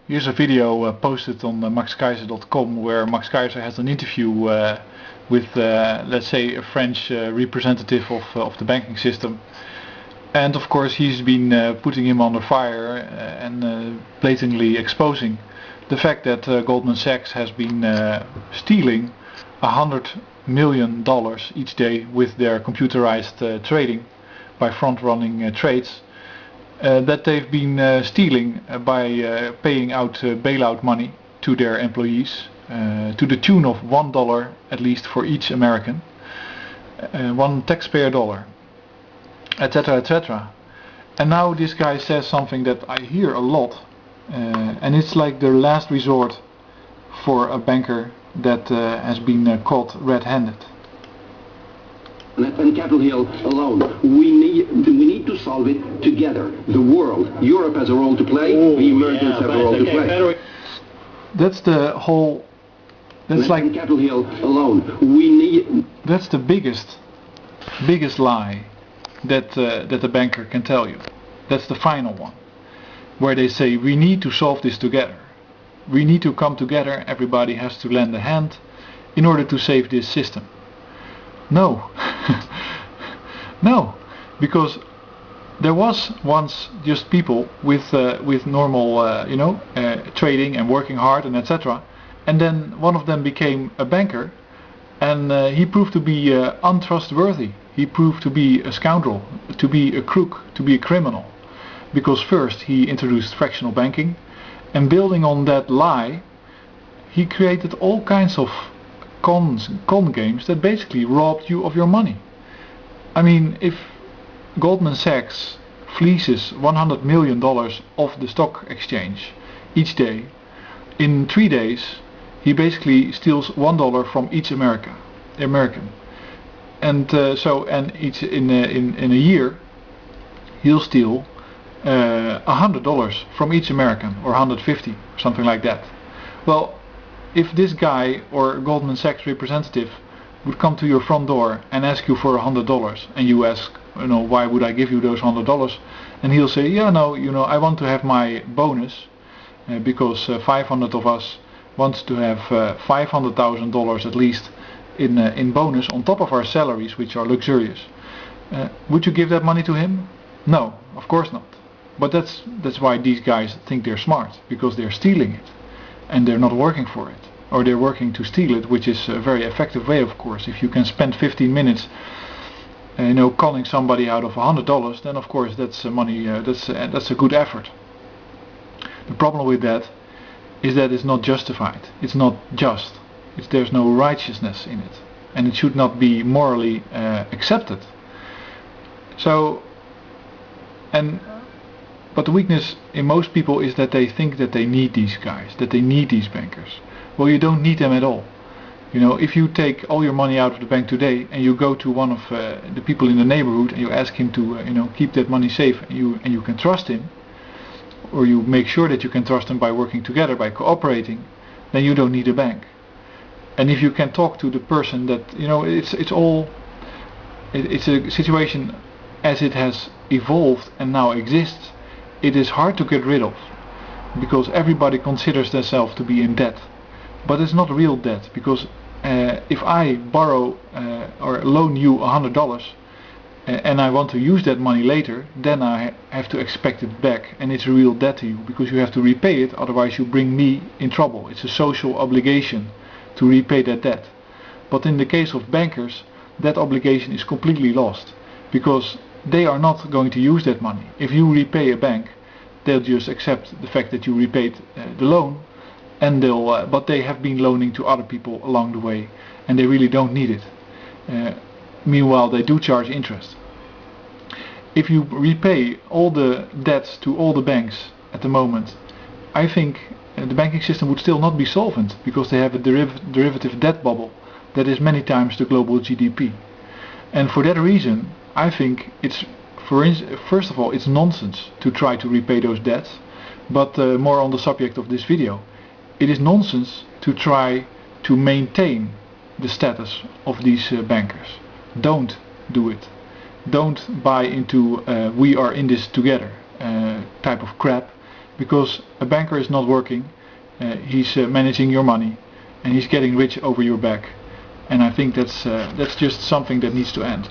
Here's a video posted on maxkeizer.com where Max Keizer has an interview with, let's say, a French representative of the banking system. And of course he's been putting him under fire and blatantly exposing the fact that Goldman Sachs has been stealing $100 million each day with their computerized trading by front-running trades. That they've been stealing by paying out bailout money to their employees to the tune of $1 at least for each American, one taxpayer dollar, etc., etc. And now this guy says something that I hear a lot, and it's like the last resort for a banker that has been caught red-handed. And Capitol Hill alone. We need to solve it together. The world, Europe has a role to play. The emergents have a role to play. That's the whole. That's like Capitol Hill alone. That's the biggest lie that that the banker can tell you. That's the final one, where they say we need to solve this together. We need to come together. Everybody has to lend a hand in order to save this system. No. No, because there was once just people with normal trading and working hard and etc. And then one of them became a banker, and he proved to be untrustworthy. He proved to be a scoundrel, to be a crook, to be a criminal, because first he introduced fractional banking, and building on that lie, he created all kinds of con games that basically robbed you of your money. I mean, if Goldman Sachs fleeces $100 million off the stock exchange each day, in 3 days he basically steals $1 from each American, and each in a year he'll steal $100 from each American, or 150, something like that. Well, if this guy or Goldman Sachs representative would come to your front door and ask you for $100, and you ask, why would I give you those $100? And he'll say, yeah, no, I want to have my bonus because 500 of us wants to have $500,000 at least in bonus on top of our salaries, which are luxurious. Would you give that money to him? No, of course not. But that's why these guys think they're smart, because they're stealing it. And they're not working for it, or they're working to steal it, which is a very effective way, of course. If you can spend 15 minutes conning somebody out of $100, then of course that's money, that's a good effort. The problem with that is that it's not justified, it's not just, there's no righteousness in it, and it should not be morally accepted. But the weakness in most people is that they think that they need these guys, that they need these bankers. Well, you don't need them at all. If you take all your money out of the bank today and you go to one of the people in the neighborhood and you ask him to keep that money safe, and you can trust him, or you make sure that you can trust him by working together, by cooperating, then you don't need a bank. And if you can talk to the person that it's a situation as it has evolved and now exists. It is hard to get rid of, because everybody considers themselves to be in debt. But it's not real debt, because if I borrow or loan you $100 and I want to use that money later, then I have to expect it back, and it's a real debt to you, because you have to repay it, otherwise you bring me in trouble. It's a social obligation to repay that debt. But in the case of bankers, that obligation is completely lost, because they are not going to use that money. If you repay a bank, they'll just accept the fact that you repaid the loan, and but they have been loaning to other people along the way, and they really don't need it. Meanwhile, they do charge interest. If you repay all the debts to all the banks at the moment, I think the banking system would still not be solvent, because they have a derivative debt bubble that is many times the global GDP. And for that reason, I think it's, first of all, it's nonsense to try to repay those debts, but more on the subject of this video. It is nonsense to try to maintain the status of these bankers. Don't do it. Don't buy into we are in this together type of crap, because a banker is not working, he's managing your money, and he's getting rich over your back. And I think that's just something that needs to end.